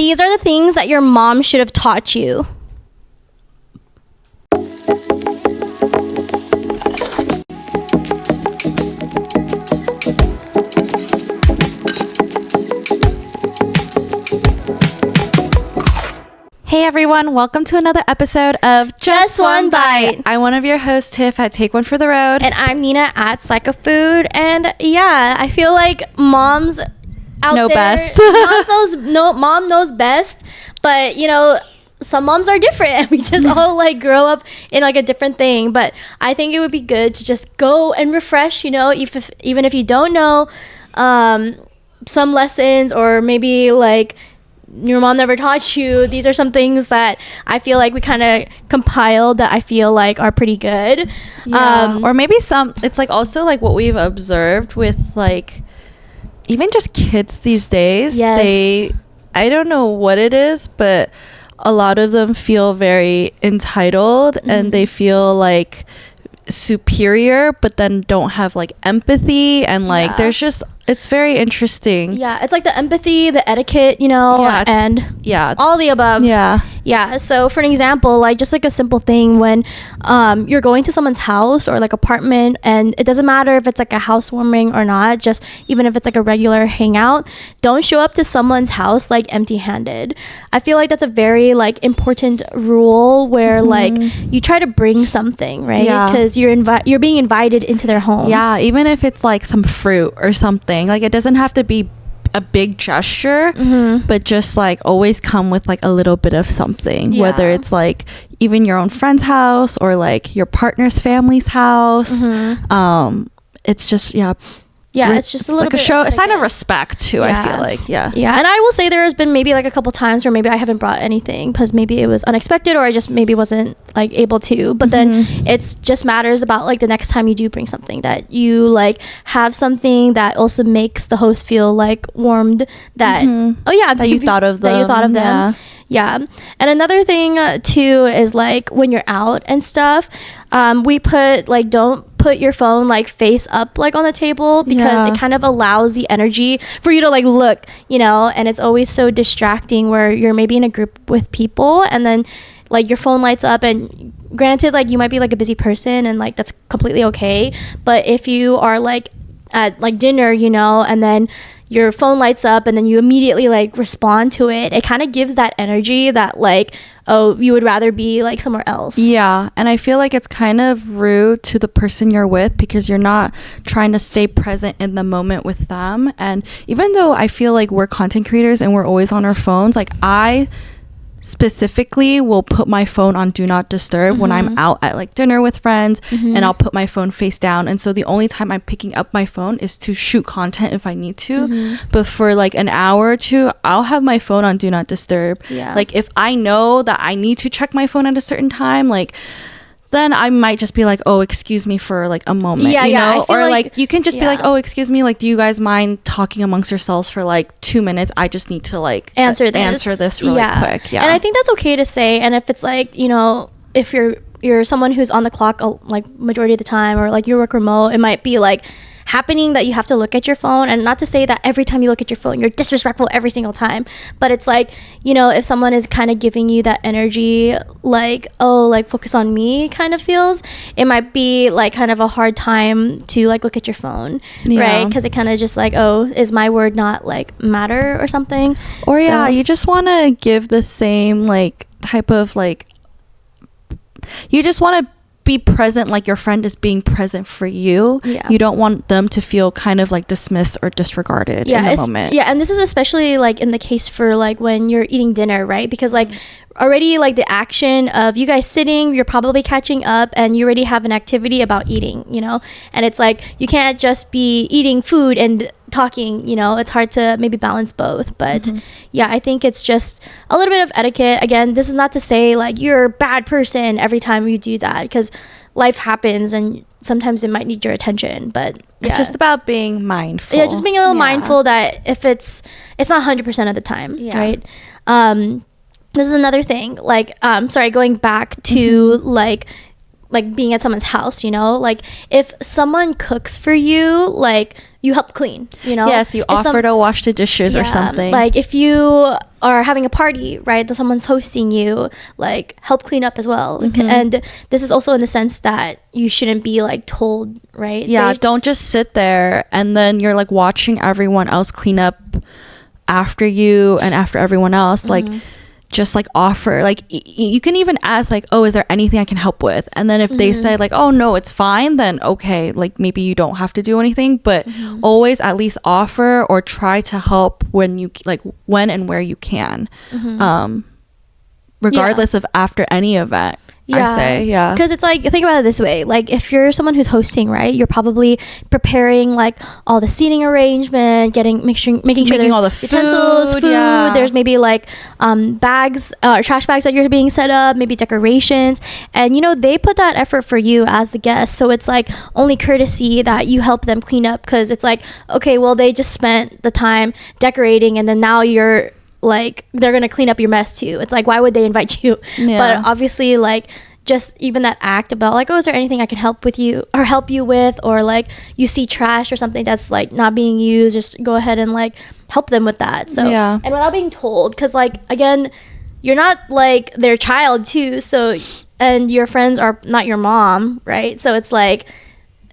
These are the things that your mom should have taught you. Hey everyone, welcome to another episode of Just One Bite. I'm one of your hosts, Tiff at Take One for the Road. And I'm Nina at Psycho Food. And yeah, I feel like moms out know there, best. Mom knows best, but you know, some moms are different and we just all like grow up in like a different thing. But I think it would be good to just go and refresh, you know, even if you don't know some lessons, or maybe like your mom never taught you. These are some things that I feel like we kind of compiled that I feel like are pretty good. Or maybe it's like also like what we've observed with like even just kids these days. Yes. I don't know what it is, but a lot of them feel very entitled and they feel like superior, but then don't have like empathy, and like there's just, it's very interesting. Yeah, it's like the empathy, the etiquette, you know, and all the above. Yeah. So for an example, like just like a simple thing, when you're going to someone's house or like apartment, and it doesn't matter if it's like a housewarming or not, just even if it's like a regular hangout, don't show up to someone's house like empty-handed. I feel like that's a very like important rule where like you try to bring something, right? Because you're being invited into their home. Yeah, even if it's like some fruit or something. Like it doesn't have to be a big gesture, but just like always come with like a little bit of something, whether it's like even your own friend's house or like your partner's family's house. It's just it's just a little like bit a sign of respect too. I feel like and I will say there has been maybe like a couple times where maybe I haven't brought anything because maybe it was unexpected, or I just maybe wasn't like able to, but then it's just matters about like the next time you do bring something, that you like have something that also makes the host feel like warmed, that that you thought of them. And another thing too is like when you're out and stuff, we put like, don't put your phone like face up like on the table, because it kind of allows the energy for you to like look, you know, and it's always so distracting where you're maybe in a group with people and then like your phone lights up, and granted like you might be like a busy person and like that's completely okay, but if you are like at like dinner, you know, and then your phone lights up and then you immediately like respond to it, it kind of gives that energy that like, oh, you would rather be like somewhere else. And I feel like it's kind of rude to the person you're with, because you're not trying to stay present in the moment with them. And even though I feel like we're content creators and we're always on our phones, like I specifically will put my phone on do not disturb when I'm out at like dinner with friends, and I'll put my phone face down, and so the only time I'm picking up my phone is to shoot content if I need to, but for like an hour or two I'll have my phone on do not disturb. Like if I know that I need to check my phone at a certain time, like then I might just be like, oh, excuse me for like a moment, you know, or like you can just be like, oh, excuse me, like do you guys mind talking amongst yourselves for like 2 minutes? I just need to like answer this really quick. And I think that's okay to say. And if it's like, you know, if you're someone who's on the clock like majority of the time, or like you work remote, it might be like happening that you have to look at your phone. And not to say that every time you look at your phone you're disrespectful every single time, but it's like, you know, if someone is kind of giving you that energy like, oh, like focus on me kind of feels, it might be like kind of a hard time to like look at your phone, right? Because it kind of just like, oh, is my word not like matter or something, or you just want to give the same like type of like, you just want to be present, like your friend is being present for you. You don't want them to feel kind of like dismissed or disregarded in the moment. And this is especially like in the case for like when you're eating dinner, right? Because like already like the action of you guys sitting, you're probably catching up, and you already have an activity about eating, you know, and it's like you can't just be eating food and talking, you know, it's hard to maybe balance both. But I think it's just a little bit of etiquette. Again, this is not to say like you're a bad person every time you do that, because life happens and sometimes it might need your attention, but it's just about being mindful. Just being a little mindful that if it's not 100% of the time, right? This is another thing, like going back to like like being at someone's house, you know, like if someone cooks for you, like you help clean, you know. Yes, you offer to wash the dishes or something. Like if you are having a party, right, that someone's hosting you, like help clean up as well. And this is also in the sense that you shouldn't be like told, right? Yeah, don't just sit there and then you're like watching everyone else clean up after you and after everyone else. Like just like offer, like you can even ask like, oh, is there anything I can help with? And then if they say like, oh no, it's fine, then okay, like maybe you don't have to do anything, but always at least offer or try to help when you like, when and where you can, regardless of after any event. I say, because it's like, think about it this way, like if you're someone who's hosting, right, you're probably preparing like all the seating arrangement, making sure there's all the utensils, food, there's maybe like bags, trash bags that you're being set up, maybe decorations, and you know they put that effort for you as the guest, so it's like only courtesy that you help them clean up, because it's like, okay, well they just spent the time decorating and then now you're like they're gonna clean up your mess too. It's like, why would they invite you? But obviously, like just even that act about like, oh, is there anything I can help you with, or like you see trash or something that's like not being used, just go ahead and like help them with that. So and without being told, because like again, you're not like their child too, so, and your friends are not your mom, right? So it's like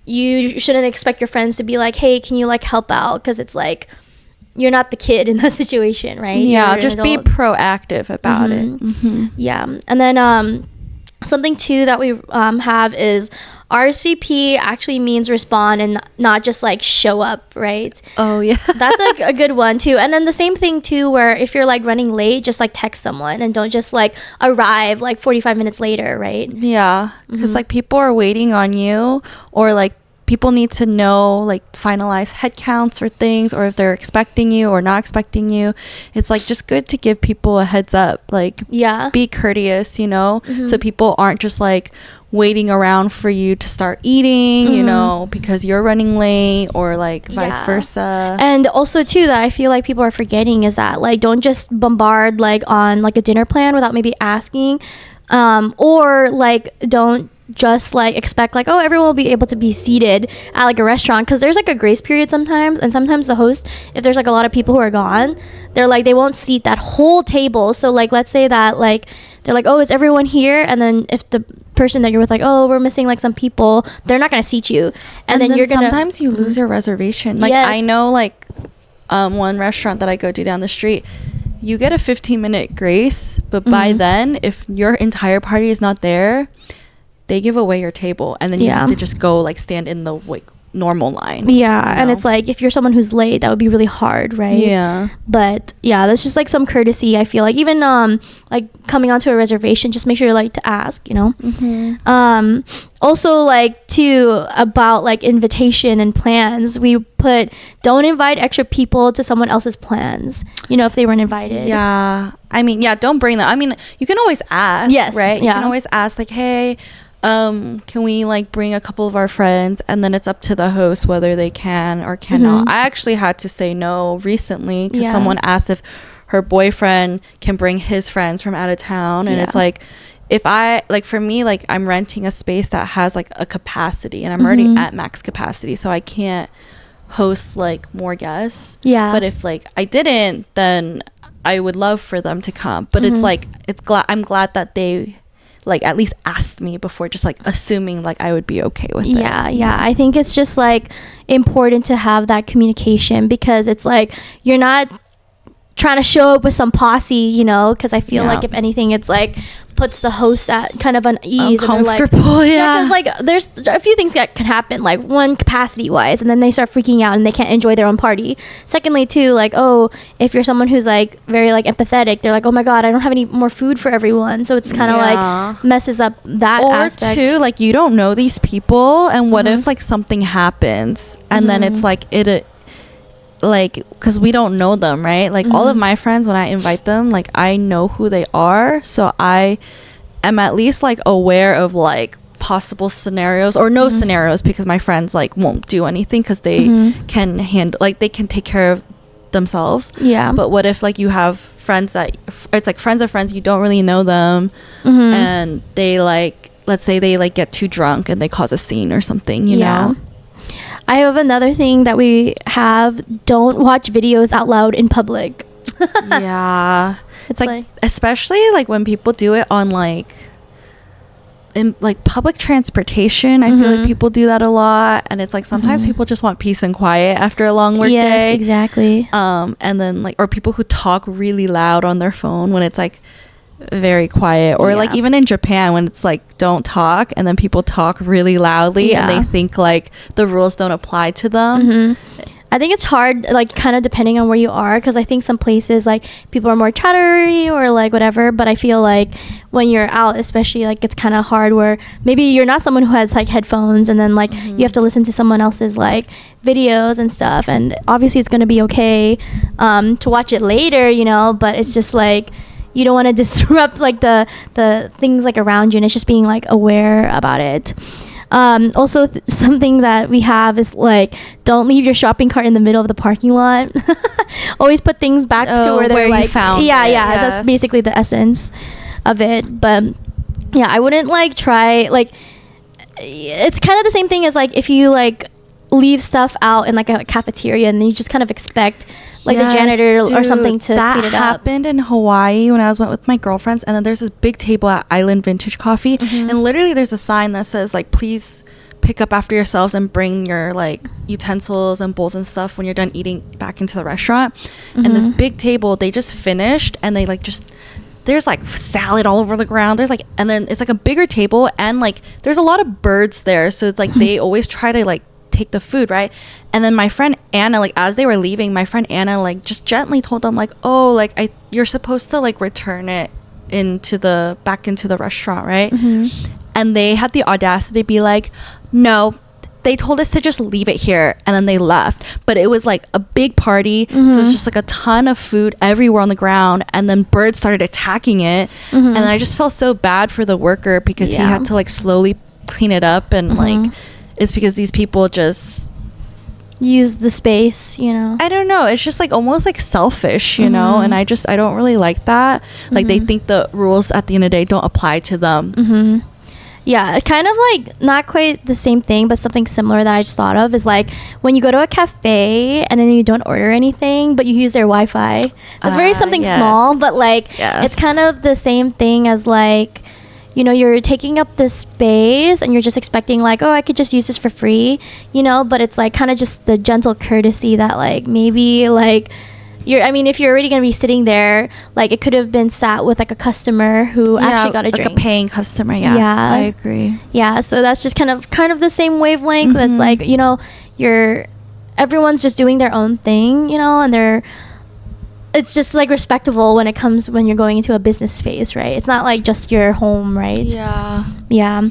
you shouldn't expect your friends to be like, hey, can you like help out? Because it's like you're not the kid in that situation, right? Yeah, just be proactive about it. Yeah. And then something too that we have is RSVP actually means respond and not just like show up, right? Oh yeah. That's like a good one too. And then the same thing too, where if you're like running late, just like text someone and don't just like arrive like 45 minutes later, right? Yeah, because like people are waiting on you, or like people need to know like finalize head counts or things, or if they're expecting you or not expecting you. It's like just good to give people a heads up, like be courteous, you know, so people aren't just like waiting around for you to start eating, you know, because you're running late, or like vice versa. And also too, that I feel like people are forgetting is that like don't just bombard like on like a dinner plan without maybe asking, or like don't just like expect like, oh, everyone will be able to be seated at like a restaurant, because there's like a grace period sometimes, and sometimes the host, if there's like a lot of people who are gone, they're like, they won't seat that whole table. So like let's say that like they're like, oh, is everyone here? And then if the person that you're with like, oh, we're missing like some people, they're not gonna seat you, and then you're gonna sometimes you lose your reservation. Like I know like one restaurant that I go to down the street, you get a 15-minute grace, but by then if your entire party is not there, they give away your table, and then you have to just go like stand in the like normal line. And it's like if you're someone who's late, that would be really hard, right? But that's just like some courtesy, I feel like. Even like coming onto a reservation, just make sure you like to ask, you know. Also like too, about like invitation and plans, we put don't invite extra people to someone else's plans, you know, if they weren't invited. I mean, don't bring them. I mean, you can always ask, right? You can always ask like, hey, can we like bring a couple of our friends, and then it's up to the host whether they can or cannot. I actually had to say no recently because someone asked if her boyfriend can bring his friends from out of town, and it's like, if I like, for me, like I'm renting a space that has like a capacity, and I'm already at max capacity, so I can't host like more guests. But if like I didn't, then I would love for them to come. But it's like, I'm glad that they like at least asked me before just like assuming like I would be okay with it. I think it's just like important to have that communication, because it's like you're not trying to show up with some posse, you know, because I feel like if anything, it's like puts the host at kind of unease, uncomfortable. Because like there's a few things that can happen, like one, capacity wise, and then they start freaking out and they can't enjoy their own party. Secondly too, like, oh, if you're someone who's like very like empathetic, they're like, oh my god, I don't have any more food for everyone, so it's kind of like messes up that aspect. Or too, like you don't know these people, and what if like something happens and then it's like like, because we don't know them, right? Like all of my friends, when I invite them, like I know who they are, so I am at least like aware of like possible scenarios, or no scenarios, because my friends like won't do anything because they can handle, like they can take care of themselves. But what if like you have friends that it's like friends of friends, you don't really know them, and they like let's say they like get too drunk and they cause a scene or something, you know. I have another thing that we have: don't watch videos out loud in public. Yeah, it's like especially like when people do it on like in like public transportation. I feel like people do that a lot, and it's like sometimes people just want peace and quiet after a long work day. Yes, exactly. And then like, or people who talk really loud on their phone when it's like very quiet, or like even in Japan when it's like don't talk, and then people talk really loudly and they think like the rules don't apply to them. I think it's hard, like kind of depending on where you are, because I think some places like people are more chattery or like whatever, but I feel like when you're out especially, like it's kind of hard where maybe you're not someone who has like headphones, and then like you have to listen to someone else's like videos and stuff, and obviously it's going to be okay to watch it later, you know, but it's just like you don't want to disrupt like the things like around you, and it's just being like aware about it. Also something that we have is like, don't leave your shopping cart in the middle of the parking lot. Always put things back to where they're like, you found that's basically the essence of it. But yeah, I wouldn't like try, like it's kind of the same thing as like if you like leave stuff out in like a cafeteria and then you just kind of expect like the janitor or something to clean it up. That happened in Hawaii when I went with my girlfriends, and then there's this big table at Island Vintage Coffee, and literally there's a sign that says like, please pick up after yourselves and bring your like utensils and bowls and stuff when you're done eating back into the restaurant. And this big table, they just finished, and they like just, there's like salad all over the ground, there's like, and then it's like a bigger table, and like there's a lot of birds there, so it's like they always try to like take the food, right? And then my friend Anna, like as they were leaving, my friend Anna like just gently told them like, oh, like you're supposed to like return it back into the restaurant, right? And they had the audacity to be like, no, they told us to just leave it here, and then they left. But it was like a big party, so it's just like a ton of food everywhere on the ground, and then birds started attacking it, and I just felt so bad for the worker because he had to like slowly clean it up, and like it's because these people just use the space, you know. I don't know, it's just like almost like selfish, you know, and I don't really like that. Like they think the rules at the end of the day don't apply to them. Yeah, kind of like not quite the same thing, but something similar that I just thought of is like when you go to a cafe and then you don't order anything, but you use their Wi-Fi. That's very something small, but like it's kind of the same thing as like, you know, you're taking up this space and you're just expecting like, oh, I could just use this for free, you know, but it's like kind of just the gentle courtesy that like maybe like if you're already going to be sitting there, like it could have been sat with like a customer who actually got a drink. Like a paying customer, yes. Yeah. I agree. Yeah, so that's just kind of the same wavelength. That's like, you know, everyone's just doing their own thing, you know, and it's just like respectable when you're going into a business space, right? It's not like just your home, right? Yeah.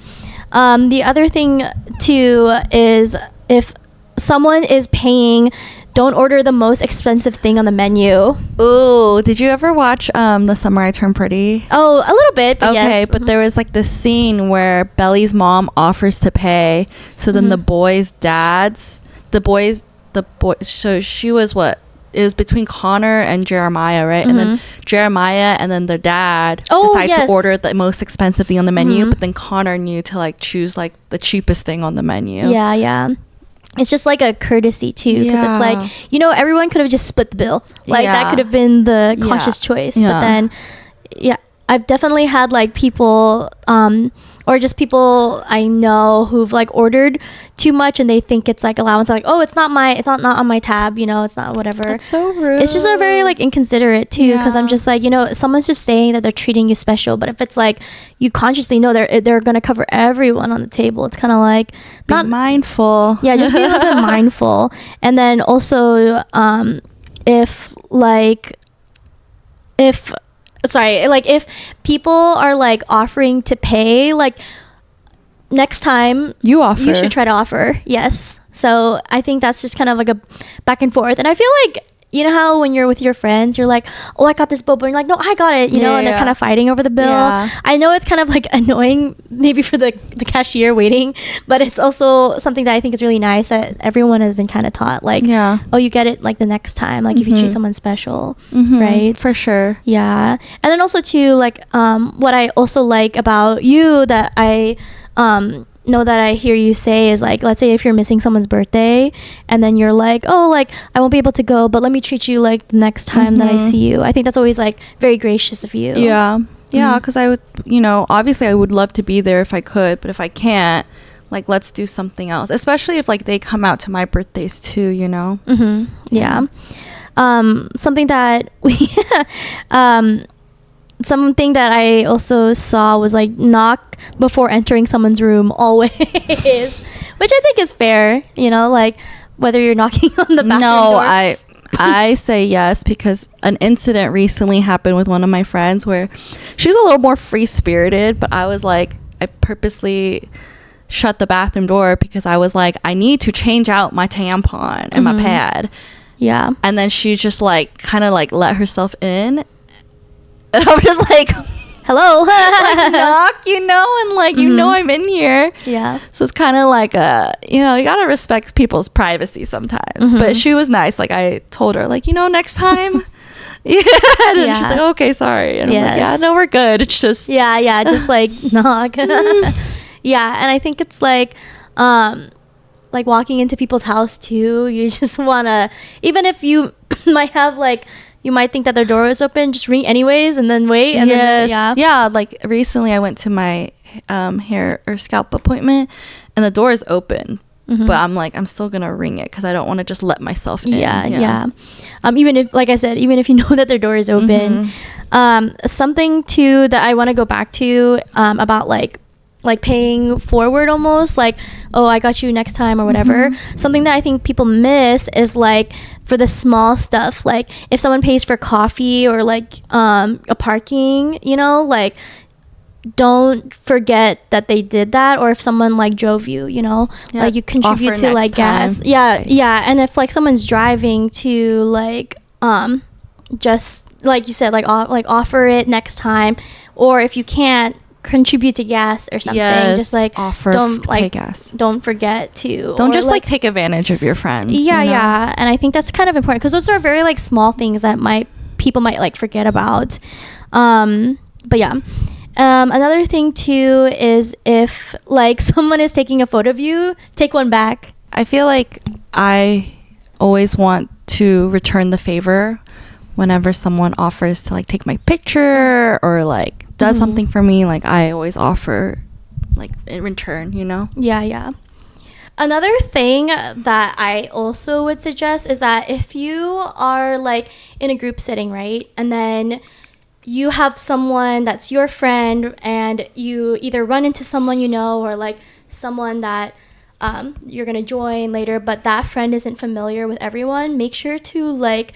The other thing too is if someone is paying, don't order the most expensive thing on the menu. Ooh, did you ever watch The Summer I Turned Pretty? Oh, a little bit, but okay, yes. But there was like this scene where Belly's mom offers to pay, so then the boys' dads, so she was what? It was between Connor and Jeremiah, right? And then Jeremiah and then the dad decide to order the most expensive thing on the menu, but then Connor knew to like choose like the cheapest thing on the menu. Yeah. It's just like a courtesy too, because it's like, you know, everyone could have just split the bill. Like that could have been the conscious choice. But then, I've definitely had like people, or just people I know who've like ordered too much and they think it's like allowance, like, oh, it's not on my tab, you know, it's not whatever. That's so rude. It's just a very like inconsiderate too, because I'm just like, you know, someone's just saying that they're treating you special, but if it's like you consciously know they're gonna cover everyone on the table, it's kind of like be mindful. Yeah, just be a little bit mindful. And then also if people are like offering to pay, like next time you should try to offer. Yes. So I think that's just kind of like a back and forth, and I feel like you know how when you're with your friends, you're like, oh, I got this boba, and you're like, no, I got it, you know, and they're kind of fighting over the bill. I know it's kind of like annoying maybe for the cashier waiting, but it's also something that I think is really nice that everyone has been kind of taught, like, oh, you get it like the next time, like if you treat someone special, right? For sure. Yeah. And then also too, like what I also like about you that I know that I hear you say is like, let's say if you're missing someone's birthday and then you're like, oh, like I won't be able to go, but let me treat you like the next time that I see you. I think that's always like very gracious of you. Yeah, because I would, you know, obviously I would love to be there if I could, but if I can't, like, let's do something else, especially if like they come out to my birthdays too, you know. Yeah. Something that we something that I also saw was like knock before entering someone's room always, which I think is fair, you know, like whether you're knocking on the bathroom door. I say yes, because an incident recently happened with one of my friends where she was a little more free-spirited, but I was like, I purposely shut the bathroom door because I was like, I need to change out my tampon and my pad. Yeah. And then she just like kind of like let herself in. And I'm just like, hello. Like, knock, you know, and like, you know, I'm in here. Yeah. So it's kind of like you know, you got to respect people's privacy sometimes. But she was nice. Like, I told her, like, you know, next time. And she's like, okay, sorry. And I'm like, yeah, no, we're good. It's just. Yeah. Just like knock. Yeah. And I think it's like walking into people's house too. You just want to, even if you might have like, you might think that their door is open, just ring anyways and then wait. And then, yeah, like recently I went to my hair or scalp appointment and the door is open, but I'm like, I'm still gonna ring it because I don't want to just let myself in. Even if, like I said, even if you know that their door is open. Something too that I want to go back to about like paying forward, almost like, oh, I got you next time or whatever. Something that I think people miss is like for the small stuff, like if someone pays for coffee or like a parking, you know, like don't forget that they did that. Or if someone like drove you, you know, like you contribute to like gas. And if like someone's driving to like just like you said, like offer it next time. Or if you can't, contribute to gas or something. Just like offer, don't like gas. Don't forget to, don't just like take advantage of your friends. Yeah. And I think that's kind of important because those are very like small things that people might like forget about. But yeah. Another thing too is if like someone is taking a photo of you, take one back. I feel like I always want to return the favor whenever someone offers to like take my picture or like does something for me. Like I always offer like in return, you know. Yeah. Another thing that I also would suggest is that if you are like in a group setting, right, and then you have someone that's your friend and you either run into someone you know or like someone that you're gonna join later, but that friend isn't familiar with everyone, make sure to like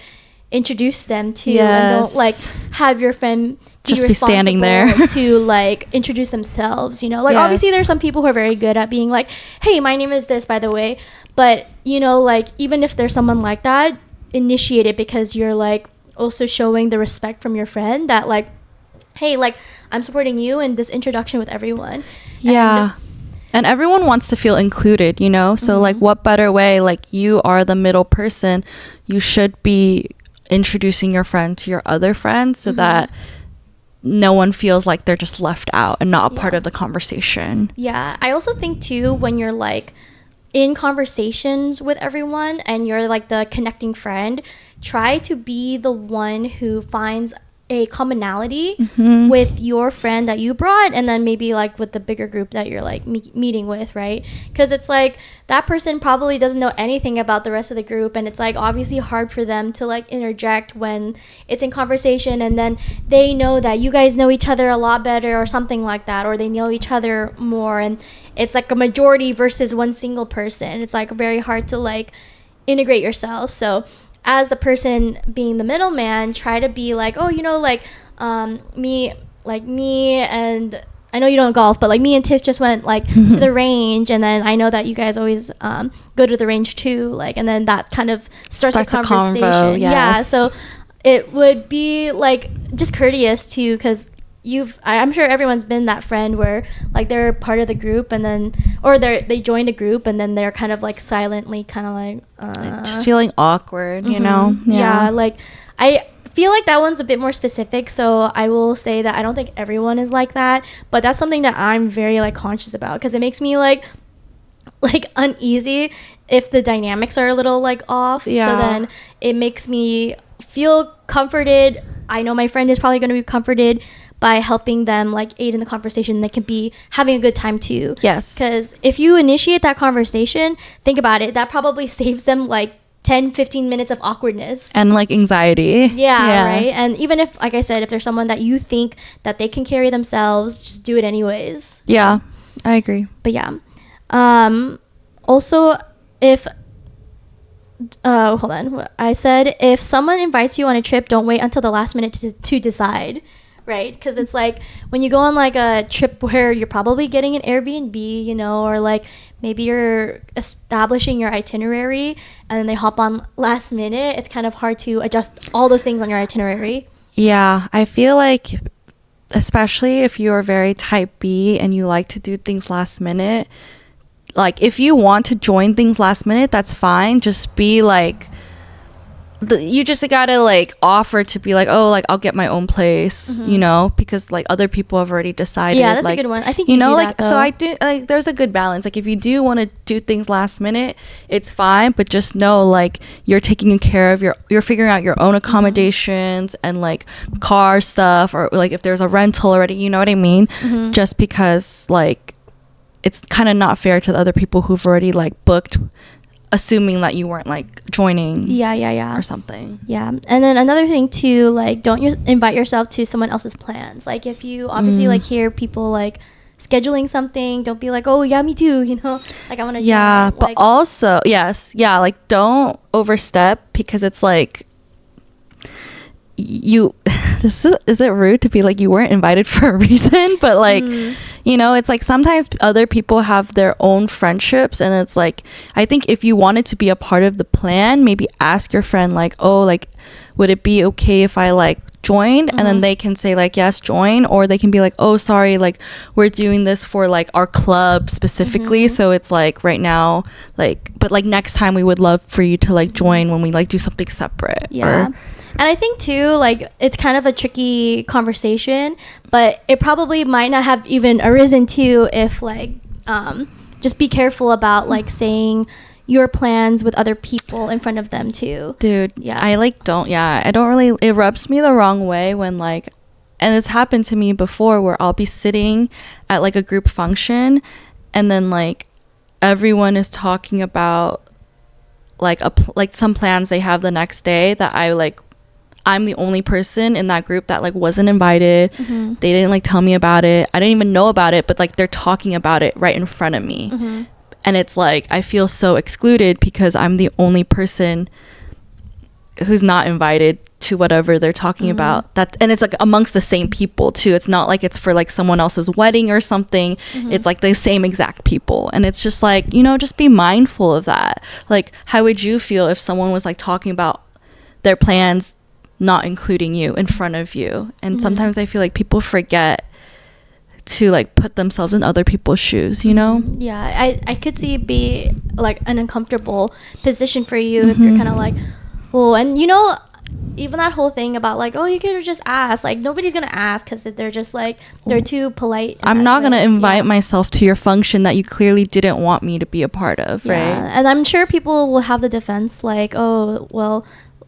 introduce them to, and don't like have your friend just be standing there to like introduce themselves, you know, like obviously there's some people who are very good at being like, hey, my name is this, by the way, but you know, like even if there's someone like that, initiate it because you're like also showing the respect from your friend that like, hey, like I'm supporting you in this introduction with everyone. And everyone wants to feel included, you know, so like what better way, like you are the middle person, you should be introducing your friend to your other friends so that no one feels like they're just left out and not a part of the conversation. Yeah, I also think too, when you're like in conversations with everyone and you're like the connecting friend, try to be the one who finds a commonality with your friend that you brought, and then maybe like with the bigger group that you're like meeting with, right? Because it's like that person probably doesn't know anything about the rest of the group, and it's like obviously hard for them to like interject when it's in conversation, and then they know that you guys know each other a lot better or something like that, or they know each other more, and it's like a majority versus one single person. It's like very hard to like integrate yourself. So as the person being the middleman, try to be like, oh, you know, like me and I know you don't golf, but like me and Tiff just went like to the range, and then I know that you guys always go to the range too, like, and then that kind of starts a conversation. Convo, yes. Yeah, so it would be like just courteous too, because I'm sure everyone's been that friend where like they're part of the group and then, or they joined a group and then they're kind of like silently kind of like just feeling awkward, you know? Yeah, like I feel like that one's a bit more specific, so I will say that I don't think everyone is like that, but that's something that I'm very like conscious about, because it makes me like uneasy if the dynamics are a little like off. So then it makes me feel comforted. I know my friend is probably going to be comforted by helping them like aid in the conversation. They can be having a good time too. Yes, because if you initiate that conversation, think about it, that probably saves them like 10-15 minutes of awkwardness and like anxiety. Yeah, right. And even if, like I said, if there's someone that you think that they can carry themselves, just do it anyways. Yeah, I agree. But yeah, also, if hold on, I said if someone invites you on a trip, don't wait until the last minute to decide, right? Because it's like when you go on like a trip where you're probably getting an Airbnb, you know, or like maybe you're establishing your itinerary and then they hop on last minute, it's kind of hard to adjust all those things on your itinerary. Yeah, I feel like especially if you're very type B and you like to do things last minute, like if you want to join things last minute, that's fine. Just be like, you just gotta like offer to be like, oh, like I'll get my own place, you know, because like other people have already decided. Yeah, that's like, a good one. I think you know, do like that, so I do like there's a good balance. Like if you do want to do things last minute, it's fine, but just know like you're taking care of you're figuring out your own accommodations and like car stuff, or like if there's a rental already, you know what I mean? Just because like it's kind of not fair to the other people who've already like booked, assuming that you weren't like joining or something. And then another thing too, like don't invite yourself to someone else's plans. Like if you obviously like hear people like scheduling something, don't be like, oh yeah, me too, you know, like I want to but like, also like don't overstep, because it's like you is it rude to be like you weren't invited for a reason, but like you know, it's like sometimes other people have their own friendships, and it's like I think if you wanted to be a part of the plan, maybe ask your friend like, oh, like would it be okay if I like joined, and then they can say like yes, join, or they can be like, oh sorry, like we're doing this for like our club specifically, so it's like right now, like but like next time we would love for you to like join when we like do something separate. And I think too, like it's kind of a tricky conversation, but it probably might not have even arisen too if like just be careful about like saying your plans with other people in front of them too. Dude, I don't really, it rubs me the wrong way when like, and it's happened to me before where I'll be sitting at like a group function and then like everyone is talking about like like some plans they have the next day that I'm the only person in that group that like wasn't invited. They didn't like tell me about it. I didn't even know about it, but like they're talking about it right in front of me. And it's like I feel so excluded because I'm the only person who's not invited to whatever they're talking about. That, and it's like amongst the same people too. It's not like it's for like someone else's wedding or something. It's like the same exact people, and it's just like, you know, just be mindful of that. Like how would you feel if someone was like talking about their plans not including you in front of you? And sometimes I feel like people forget to like put themselves in other people's shoes, you know? I could see it be like an uncomfortable position for you if you're kind of like, well, and you know, even that whole thing about like, oh, you could just ask, like nobody's gonna ask because they're just like they're too polite. I'm not gonna invite myself to your function that you clearly didn't want me to be a part of, right? And I'm sure people will have the defense like, oh well,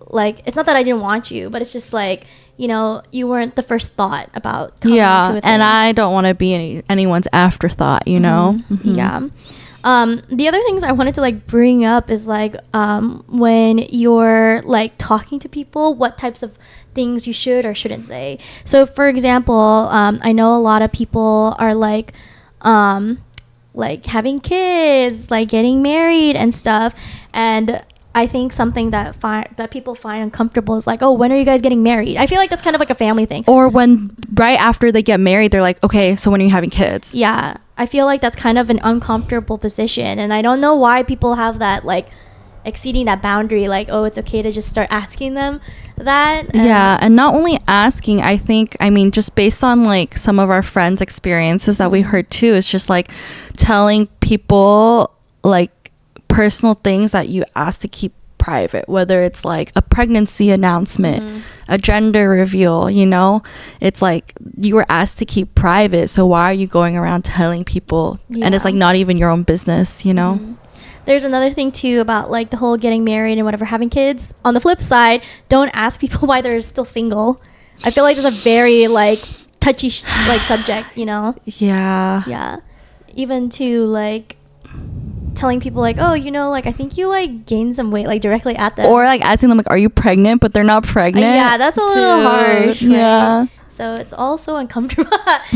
like it's not that I didn't want you, but it's just like, you know, you weren't the first thought about coming to a thing. And I don't want to be anyone's afterthought, you know. The other things I wanted to like bring up is like when you're like talking to people, what types of things you should or shouldn't say. So for example, I know a lot of people are like having kids, like getting married and stuff, and I think something that people find uncomfortable is like, oh, when are you guys getting married? I feel like that's kind of like a family thing. Or when right after they get married, they're like, okay, so when are you having kids? Yeah, I feel like that's kind of an uncomfortable position, and I don't know why people have that, like, exceeding that boundary, like, oh, it's okay to just start asking them that. And not only asking, I mean, just based on like some of our friends' experiences that we heard too, it's just like telling people like personal things that you ask to keep private, whether it's like a pregnancy announcement, a gender reveal, you know, it's like you were asked to keep private, so why are you going around telling people? And it's like not even your own business, you know. There's another thing too about like the whole getting married and whatever, having kids. On the flip side, don't ask people why they're still single. I feel like it's a very like touchy like subject, you know. Yeah, even to like telling people like, oh, you know, like I think you like gained some weight, like directly at them, or like asking them like, are you pregnant, but they're not pregnant. Yeah, that's a little harsh. Yeah, right? So it's also uncomfortable.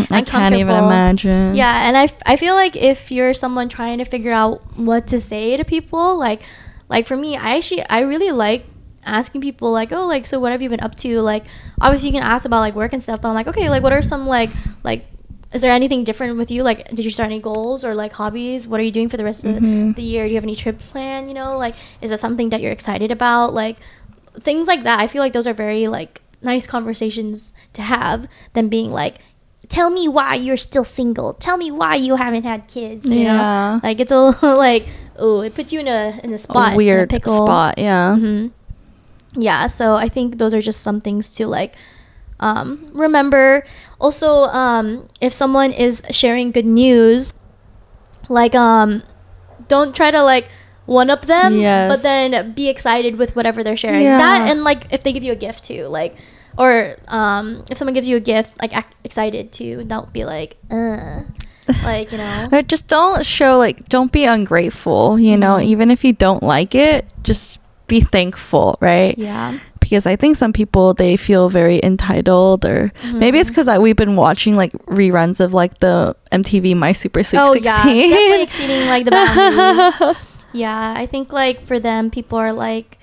I can't even imagine. Yeah, and I feel like if you're someone trying to figure out what to say to people, like for me, I really like asking people like, oh, like, so what have you been up to? Like, obviously you can ask about like work and stuff, but I'm like, okay, like what are some like is there anything different with you? Like, did you start any goals or like hobbies? What are you doing for the rest of the year? Do you have any trip plan? You know, like, is that something that you're excited about? Like, things like that. I feel like those are very like nice conversations to have than being like, tell me why you're still single. Tell me why you haven't had kids. You know, like it's a little like, oh, it puts you in a spot, a weird in a pickle. spot. Yeah. Yeah. So I think those are just some things to like remember. Also, if someone is sharing good news, like don't try to like one up them, but then be excited with whatever they're sharing. That, and like if they give you a gift too, like, or if someone gives you a gift, like act excited too. Don't be like like, you know, or just don't show like, don't be ungrateful, you know, even if you don't like it, just be thankful, right? Yeah. Because I think some people, they feel very entitled, or maybe it's because we've been watching like reruns of like the MTV My Super 16. Oh yeah, definitely exceeding like the boundaries. Yeah, I think like for them, people are like,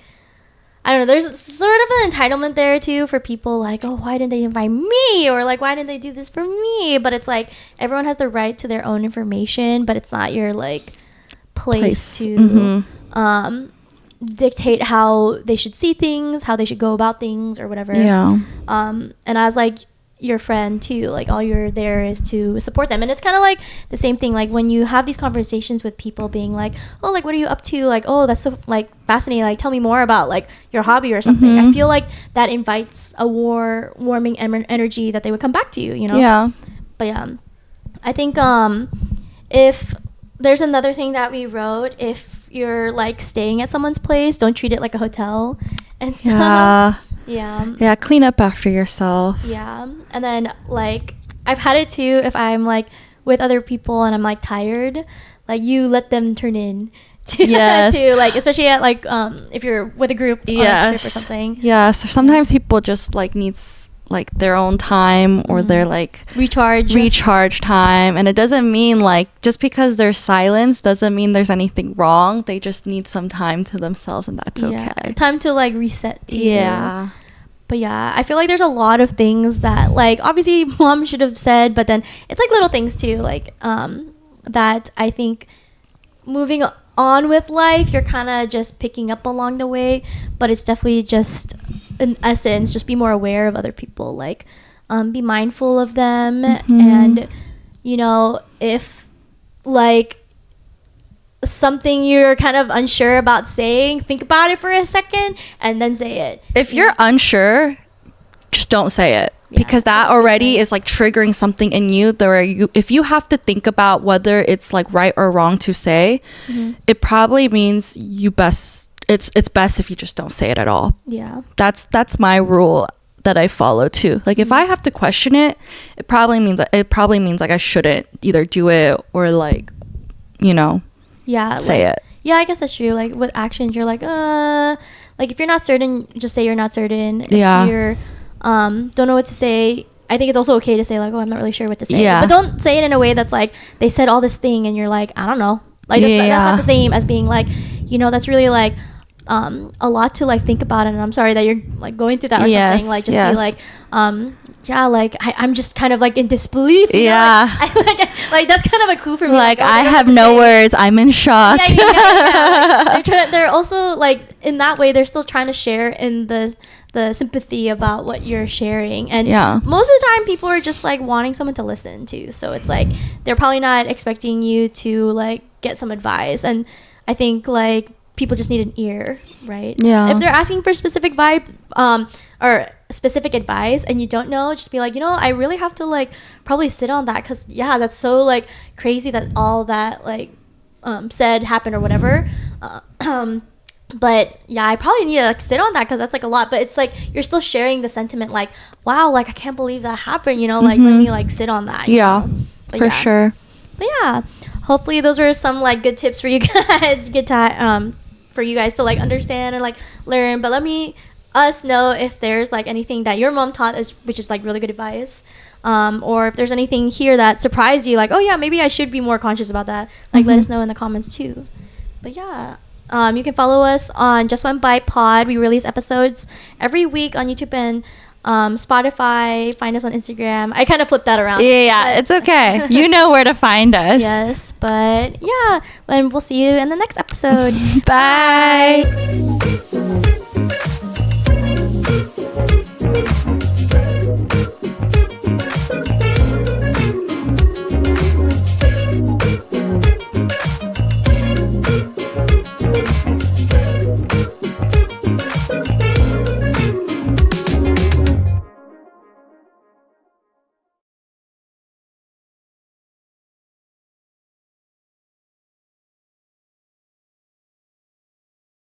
I don't know, there's sort of an entitlement there too for people like, oh, why didn't they invite me? Or like, why didn't they do this for me? But it's like, everyone has the right to their own information, but it's not your like place to dictate how they should see things, how they should go about things, or whatever. Yeah. And as like your friend too, like all you're there is to support them. And it's kind of like the same thing, like when you have these conversations with people being like, oh, like what are you up to, like, oh, that's so like fascinating, like tell me more about like your hobby or something. I feel like that invites a warming energy that they would come back to you, you know. Yeah. But yeah, I think if there's another thing that we wrote, if you're like staying at someone's place, don't treat it like a hotel and stuff. Yeah, clean up after yourself. Yeah. And then like I've had it too, if I'm like with other people and I'm like tired, like you let them turn in to, to like, especially at like if you're with a group on a trip or something. So sometimes people just like needs like their own time, or their like recharge time, and it doesn't mean like just because there's silence doesn't mean there's anything wrong. They just need some time to themselves, and that's okay. Time to like reset too. But yeah, I feel like there's a lot of things that like obviously mom should have said, but then it's like little things too, like that I think moving on with life you're kind of just picking up along the way, but it's definitely just in essence just be more aware of other people, like be mindful of them, and you know, if like something you're kind of unsure about saying, think about it for a second and then say it. If you're unsure, just don't say it, because that already is like triggering something in you. If you have to think about whether it's like right or wrong to say, it probably means it's best if you just don't say it at all. Yeah, that's my rule that I follow too. Like if I have to question it, it probably means like I shouldn't either do it or like, you know, say it. Yeah, I guess that's true. Like with actions, you're like if you're not certain, just say you're not certain. If you're don't know what to say, I think it's also okay to say like, oh, I'm not really sure what to say. But don't say it in a way that's like they said all this thing and you're like, I don't know. Like that's not the same as being like, you know, that's really like, a lot to like think about it, and I'm sorry that you're like going through that or something. Like just be like yeah, like I'm just kind of like in disbelief, you know? Like that's kind of a clue for me. Like I have no words, I'm in shock. Like, they're also like in that way they're still trying to share in the sympathy about what you're sharing, and most of the time people are just like wanting someone to listen to, so it's like they're probably not expecting you to like get some advice. And I think like people just need an ear, right? If they're asking for specific vibe or specific advice and you don't know, just be like, you know, I really have to like probably sit on that, because that's so like crazy that all that like said happened or whatever. But I probably need to like sit on that, because that's like a lot. But it's like you're still sharing the sentiment, like, wow, like I can't believe that happened, you know, like let me like sit on that, you know? For sure. But hopefully those are some like good tips for you guys, for you guys to like understand and like learn. But let us know if there's like anything that your mom taught us which is like really good advice, or if there's anything here that surprised you, like, oh yeah, maybe I should be more conscious about that. Like let us know in the comments too. But you can follow us on Just One Bite Pod. We release episodes every week on YouTube and Spotify. Find us on Instagram. I kind of flipped that around. It's okay. You know where to find us. Yes, but and we'll see you in the next episode. Bye.